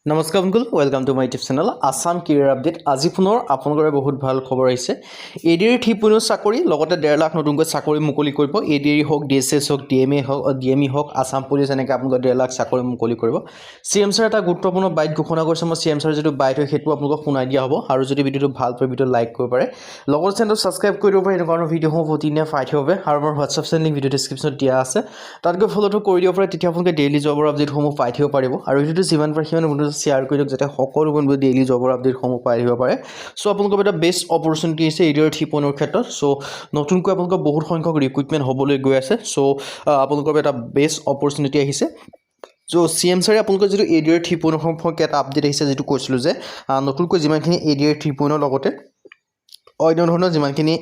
নমস্কাৰ বন্ধুসকল, welcome to my YouTube channel Assam career update. আজি পুনৰ আপোনালোকৰে বহুত ভাল খবৰ আহিছে। এডিআৰি 3.0 চাকৰি লগতে 1.5 লাখ নতুনকৈ চাকৰি মুকলি কৰিব। এডিআৰি হওক, ডিএছএছ হওক, ডিএমই হওক, আসাম পুলিচ এনেকৈ আপোনালোকৰ 1.5 লাখ চাকৰি মুকলি কৰিব। চিএম ছাৰে এটা গুৰুত্বপূৰ্ণ বাইট ঘোষণা কৰিছে। মই চিএম ছাৰৰ যিটো বাইট হয় সেইটো আপোনালোকক শুনাই দিয়া হ'ব। আৰু যদি ভিডিঅ'টো ভাল পায় ভিডিঅ'টো লাইক কৰিব পাৰে, লগতে চেনেলটো ছাবস্ক্ৰাইব কৰি দিব পাৰে। এনেকুৱা ধৰণৰ ভিডিঅ'সমূহ প্ৰতিদিনে পাই থাকিব পাৰে। আৰু আমাৰ হোৱাটছআপ চেনেল ভিডিঅ' ডেছক্ৰিপশ্যনত দিয়া আছে, তাত গৈ ফ'ল'টো কৰি দিব পাৰে। তেতিয়া আপোনালোকে ডেইলি জবৰ আপডেটসমূহ পাই থাকিব পাৰিব। আৰু ভিডিঅ'টো যিমান পাৰে সিমান বন্ধু শ্বেয়াৰ কৰি দিয়ক, যাতে সকলো বন্ধু ডেইলি জবৰ আপডেটসমূহ পাই আহিব পাৰে। চ' আপোনালোকৰ এটা বেষ্ট অপৰচুনিটি আছে এডিআৰি 3.0 ক্ষেত্ৰত। চ' নতুনকৈ আপোনালোকৰ বহুত সংখ্যক ৰিক্ৰুইটমেণ্ট হ'বলৈ গৈ আছে। চ' আপোনালোকৰ এটা বেষ্ট অপৰচুনিটি আহিছে। চ' চিএম ছাৰে আপোনালোকৰ যিটো এডিআৰি 3.0 সম্পৰ্কে এটা আপডেট আহিছে, যিটো কৈছিলোঁ যে নতুনকৈ যিমানখিনি এডিআৰি 3.0 লগতে অন্য ধৰণৰ যিমানখিনি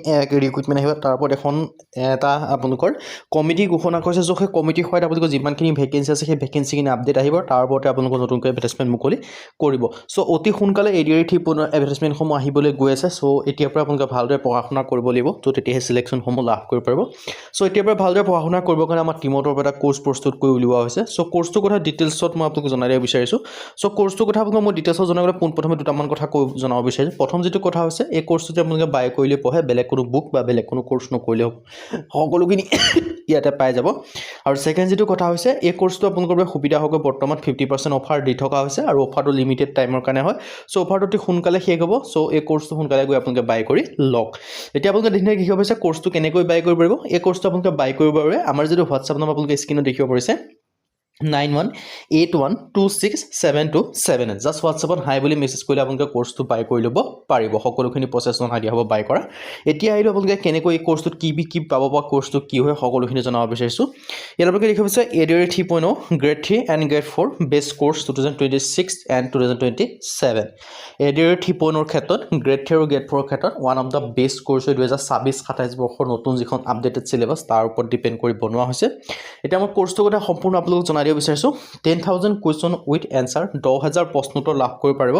ৰিক্ৰুইটমেণ্ট আহিব তাৰ ওপৰত এটা আপোনালোকৰ কমিটি ঘোষণা কৰিছে। চ' সেই কমিটিৰ সহায়ত আপোনালোকৰ যিমানখিনি ভেকেঞ্চি আছে সেই ভেকেঞ্চিখিনি আপডেট আহিব। তাৰ ওপৰতে আপোনালোকৰ নতুনকৈ এডভাৰটাইজমেণ্ট মুকলি কৰিব। চ' অতি সোনকালে এডিআৰি 3.0 এডভাৰটাইজমেণ্টসমূহ আহিবলৈ গৈ আছে। চ' এতিয়াৰ পৰা আপোনালোকে ভালদৰে পঢ়া শুনা কৰিব লাগিব, ত' তেতিয়াহে চিলেকশ্যনসমূহ লাভ কৰিব পাৰিব। চ' এতিয়াৰ পৰা ভালদৰে পঢ়া শুনা কৰিবৰ কাৰণে আমাৰ টিমৰ তৰফৰ এটা কোৰ্চ প্ৰস্তুত কৰি উলিওৱা হৈছে। চ' কোৰ্চটোৰ কথা ডিটেইলছত মই আপোনালোকক জনাই দিব বিচাৰিছোঁ। চ' কোৰ্চটোৰ কথা আপোনালোকক মই ডিটেইলছত জনাবলৈ পোনপ্ৰথমে দুটামান কথা জনাব বিচাৰিছোঁ। প্ৰথম যিটো কথা হৈছে, এই কোৰ্চটোতে আপোনালোকে বাই কৰিলে পঢ়ে, বেলেগ কোনো বুক বা বেলেগ কোনো কোৰ্চ নকৰিলেও সকলোখিনি ইয়াতে পাই যাব। আৰু ছেকেণ্ড যিটো কথা হৈছে, এই কোৰ্চটো আপোনালোকৰ বাবে সুবিধা হ'ব। বৰ্তমান 50% অফাৰ দি থকা হৈছে আৰু অফাৰটো লিমিটেড টাইমৰ কাৰণে হয়। চ' অফাৰটো অতি সোনকালে শেষ হ'ব। চ' এই কোৰ্চটো সোনকালে গৈ আপোনালোকে বাই কৰি লওক। এতিয়া আপোনালোকে দেখিলে কি হ'ব হৈছে, কোৰ্চটো কেনেকৈ বাই কৰিব পাৰিব। এই কোৰ্চটো আপোনালোকে বাই কৰিবৰ বাবে আমাৰ যিটো হোৱাটছআপ নম্বৰ আপোনালোকে স্ক্ৰীনত দেখিব পাৰিছে 9181267278। জাষ্ট হোৱাটছআপত হাই বুলি মেছেজ কৰিলে আপোনালোকে কোৰ্চটো বাই কৰি ল'ব পাৰিব। সকলোখিনি প্ৰচেছ জনাই দিয়া হ'ব বাই কৰা। এতিয়া আহিলে আপোনালোকে কেনেকৈ এই কোৰ্চটোত কি পাব বা কোৰ্চটো কি হয় সকলোখিনি জনাব বিচাৰিছোঁ। ইয়াৰ আপোনালোকে দেখিব পাৰিছে ADR 3.0 grade 3 and grade 4 best course 2026 and 2027। ADR 3.0 ক্ষেত্ৰত গ্ৰেড 3 আৰু গ্ৰেড 4 ক্ষেত্ৰত one of the best course হয় 2026-27 বৰ্ষৰ নতুন যিখন আপডেটেড চিলেবাছ তাৰ ওপৰত ডিপেণ্ড কৰি বনোৱা হৈছে। এতিয়া মই কোৰ্চটোৰ কথা সম্পূৰ্ণ আপোনালোকক জনাই দিব বিচাৰিছোঁ। 10,000 কুৱেশ্যন উইথ এনচাৰ, 10,000 প্ৰশ্ন উত্তৰ লাভ কৰিব পাৰিব।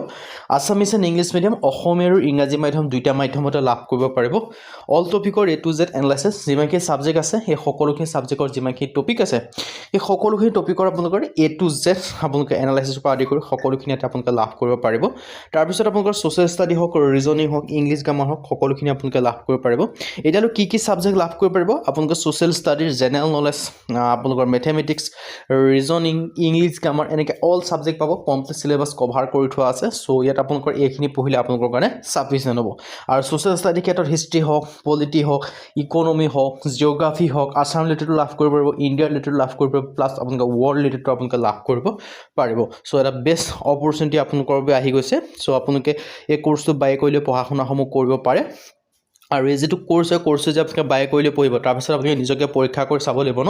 আছামিছ এণ্ড ইংলিছ মিডিয়াম, অসমীয়া আৰু ইংৰাজী মাধ্যম দুইটা মাধ্যমতে লাভ কৰিব পাৰিব। অল টপিকৰ A to Z এনালাইচিছ, যিমানখিনি ছাবজেক্ট আছে সেই সকলোখিনি ছাবজেক্টৰ যিমানখিনি টপিক আছে সেই সকলোখিনি টপিকৰ আপোনালোকৰ A to Z আপোনালোকে এনালাইচিছৰ পৰা আদি কৰি সকলোখিনি এটা আপোনালোকে লাভ কৰিব পাৰিব। তাৰপিছত আপোনালোকৰ ছ'চিয়েল ষ্টাডি হওক, ৰিজনিং হওক, ইংলিছ গ্ৰামাৰ হওক, সকলোখিনি আপোনালোকে লাভ কৰিব পাৰিব। এতিয়ালৈ কি ছাবজেক্ট লাভ কৰিব পাৰিব, আপোনালোকে ছ'চিয়েল ষ্টাডিৰ জেনেৰেল নলেজ, আপোনালোকৰ মেথমেটিক্স, ৰিজনিং, ইংলিছ গ্ৰামাৰ, এনেকৈ অল ছাবজেক্ট পাব। কমপ্লিট চিলেবাছ কভাৰ কৰি থোৱা আছে। চ' ইয়াত আপোনালোকৰ এইখিনি পঢ়িলে আপোনালোকৰ কাৰণে ছাফিচিয়েণ্ট হ'ব। আৰু ছ'চিয়েল ষ্টাডি ক্ষেত্ৰত হিষ্ট্ৰী হওক, পলিটি হওক, ইকনমি হওক, জিঅ'গ্ৰাফী হওক, আছাম ৰিলেটেডো লাভ কৰিব পাৰিব, ইণ্ডিয়া ৰিলেটেড লাভ কৰিব পাৰিব, প্লাছ আপোনালোকে ৱৰ্ল্ড ৰিলেটেডো আপোনালোকে লাভ কৰিব পাৰিব। চ' এটা বেষ্ট অপৰচুনিটি আপোনালোকৰ বাবে আহি গৈছে। চ' আপোনালোকে এই কোৰ্চটো বাই কৰিলে পঢ়া শুনাসমূহ কৰিব পাৰে। আৰু এই যিটো কোৰ্চ হয়, কোৰ্চটো যে আপোনালোকে বাই কৰিলে পঢ়িব, তাৰপিছত আপোনালোকে নিজকে পৰীক্ষা কৰি চাব লাগিব ন।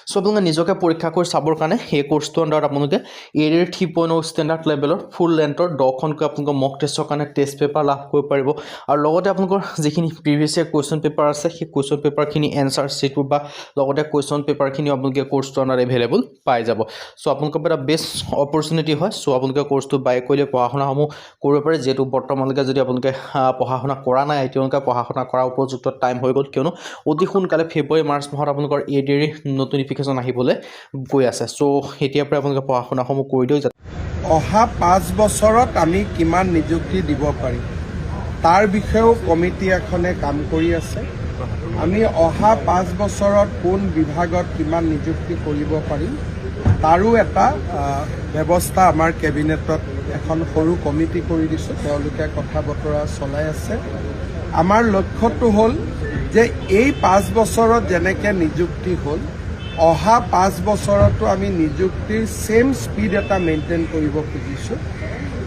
চ' আপোনালোকে নিজকে পৰীক্ষা কৰি চাবৰ কাৰণে সেই কোৰ্চটোৰ আণ্ডাৰত আপোনালোকে এডিআৰি 3.0 ষ্টেণ্ডাৰ্ড লেভেলৰ ফুল লেন্থৰ 10খনকৈ আপোনালোকৰ মক টেষ্টৰ কাৰণে টেষ্ট পেপাৰ লাভ কৰিব পাৰিব। আৰু লগতে আপোনালোকৰ যিখিনি প্ৰিভিয়াছ ইয়েৰ কুৱেশ্যন পেপাৰ আছে সেই কুৱেশ্যন পেপাৰখিনি এনচাৰ শ্বীটবোৰ বা লগতে কুৱেশ্যন পেপাৰখিনিও আপোনালোকে কোৰ্চটোৰ আণ্ডাৰত এভেইলেবল পাই যাব। চ' আপোনালোকৰ এটা বেষ্ট অপৰচুনিটি হয়। চ' আপোনালোকে কোৰ্চটো বাই কৰিলে পঢ়া শুনাসমূহ কৰিব পাৰে। যিহেতু বৰ্তমানলৈকে যদি আপোনালোকে পঢ়া শুনা কৰা নাই, তেওঁলোকে পঢ়া শুনা কৰা উপযুক্ত টাইম হৈ গ'ল, কিয়নো অতি সোনকালে ফেব্ৰুৱাৰী মাৰ্চ মাহত আপোনালোকৰ এডিআৰি নটিফিকেশ্যন আহিবলৈ গৈ আছে। চ' এতিয়াৰ পৰা আপোনালোকে পঢ়া শুনাসমূহ কৰি দিয়ক। অহা 5 বছৰত আমি কিমান নিযুক্তি দিব পাৰিম তাৰ বিষয়েও কমিটি এখনে কাম কৰি আছে। আমি অহা 5 বছৰত কোন বিভাগত কিমান নিযুক্তি কৰিব পাৰিম তাৰো এটা ব্যৱস্থা আমাৰ কেবিনেটত এখন সৰু কমিটি কৰি দিছোঁ। তেওঁলোকে কথা বতৰা চলাই আছে। আমাৰ লক্ষ্যটো হ'ল যে এই 5 বছৰত যেনেকৈ নিযুক্তি হ'ল, অহা 5 বছৰতো আমি নিযুক্তিৰ ছেম স্পীড এটা মেইনটেইন কৰিব খুজিছোঁ,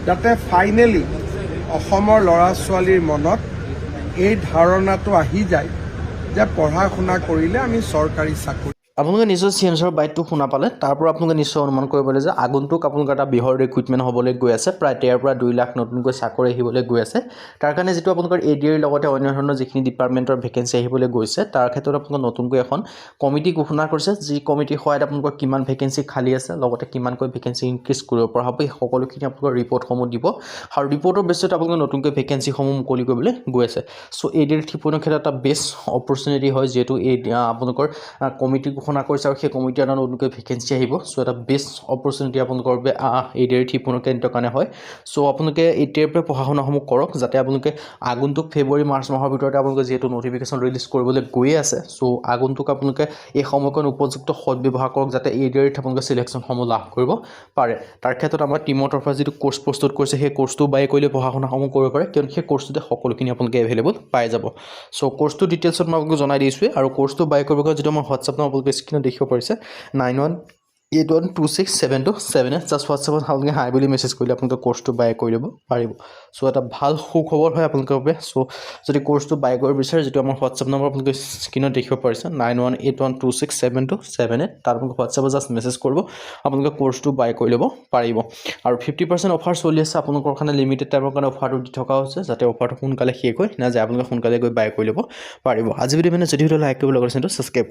যাতে ফাইনেলি অসমৰ ল'ৰা ছোৱালীৰ মনত এই ধাৰণাটো আহি যায় যে পঢ়া শুনা কৰিলে আমি চৰকাৰী চাকৰি। আপোনালোকে নিশ্চয় চিএম ছাৰৰ বাইটটো শুনা পালে। তাৰ পৰা আপোনালোকে নিশ্চয় অনুমান কৰিব পাৰে যে আগন্তুক আপোনালোকৰ এটা বৃহৎ ৰিক্ৰুইটমেণ্ট হ'বলৈ গৈ আছে। প্ৰায় 13 পৰা 2 লাখ নতুনকৈ চাকৰি আহিবলৈ গৈ আছে। তাৰ কাৰণে যিটো আপোনালোকৰ এডিআৰিৰ লগতে অন্য ধৰণৰ যিখিনি ডিপাৰ্টমেণ্টৰ ভেকেঞ্চি আহিবলৈ গৈছে, তাৰ ক্ষেত্ৰত আপোনালোকৰ নতুনকৈ এখন কমিটি ঘোষণা কৰিছে। যি কমিটিৰ সহায়ত আপোনালোকৰ কিমান ভেকেঞ্চি খালী আছে, লগতে কিমানকৈ ভেকেঞ্চি ইনক্ৰিজ কৰিব পৰা হ'ব, এই সকলোখিনি আপোনালোকৰ ৰিপৰ্টসমূহ দিব। আৰু ৰিপৰ্টৰ বেছত আপোনালোকে নতুনকৈ ভেকেঞ্চিসমূহ মুকলি কৰিবলৈ গৈ আছে। চ' এডিআৰি 3.0 ক্ষেত্ৰত এটা বেষ্ট অপৰচুনিটি হয়, যিহেতু এই আপোনালোকৰ কমিটি ঘোষণা কৰিছে আৰু সেই কমিটিৰ আণ্ডাৰত নতুনকৈ ভেকেঞ্চি আহিব চ' এটা বেষ্ট অপৰচুনিটি আপোনালোকৰ বাবে ADAR-E পুনৰ কেন্দ্ৰৰ কাৰণে হয় চ' আপোনালোকে এতিয়াৰ পৰা পঢ়া শুনাসমূহ কৰক যাতে আপোনালোকে আগন্তুক ফেব্ৰুৱাৰী মাৰ্চ মাহৰ ভিতৰতে আপোনালোকে যিহেতু নটিফিকেশ্যন ৰিলিজ কৰিবলৈ গৈয়ে আছে চ' আগন্তুক আপোনালোকে এই সময়কণ উপযুক্ত সদব্যৱহাৰ কৰক যাতে ADAR-E আপোনালোকে চিলেকশ্যনসমূহ লাভ কৰিব পাৰে তাৰ ক্ষেত্ৰত আমাৰ টিমৰ তৰফৰ যিটো কোৰ্চ প্ৰস্তুত কৰিছে সেই কোৰ্চটো বাই কৰিলে পঢ়া শুনাসমূহ কৰিব পাৰে কিয়নো সেই কোৰ্চটোতে সকলোখিনি আপোনালোকে এভেইলেবল পাই যাব চ' কোৰ্চটো ডিটেইলছত মই আপোনালোকক জনাই দিছোঁৱে আৰু কোৰ্চটো বাই কৰিব কাৰণে যিটো আমাৰ হোৱাটছআপ নম্বৰ আপোনালোকে স্ক্ৰীনত দেখিব পাৰিছে 9181267278 জাষ্ট হোৱাটছআপত আপোনালোকে হাই বুলি মেছেজ কৰিলে আপোনালোকে কোৰ্চটো বাই কৰি ল'ব পাৰিব চ' এটা ভাল সুখবৰ হয় আপোনালোকৰ বাবে চ' যদি কোৰ্চটো বাই কৰিব বিচাৰে যিটো আমাৰ হোৱাটছআপ নম্বৰ আপোনালোকে স্ক্ৰীনত দেখিব পাৰিছে 9181267278 তাত আপোনালোকে হোৱাটছআপত জাষ্ট মেছেজ কৰিব আপোনালোকে কোৰ্চটো বাই কৰি ল'ব পাৰিব আৰু 50% অফাৰ চলি আছে আপোনালোকৰ কাৰণে লিমিটেড টাইমৰ কাৰণে অফাৰটো দি থকা হৈছে যাতে অফাৰটো সোনকালে শেষ হৈ নাযায় আপোনালোকে সোনকালে গৈ বাই কৰি ল'ব পাৰিব আজি ভিডিঅ' মানে যদি ভিডিঅ' লাইক কৰিব লগা আছে ছাবস্ক্ৰাইব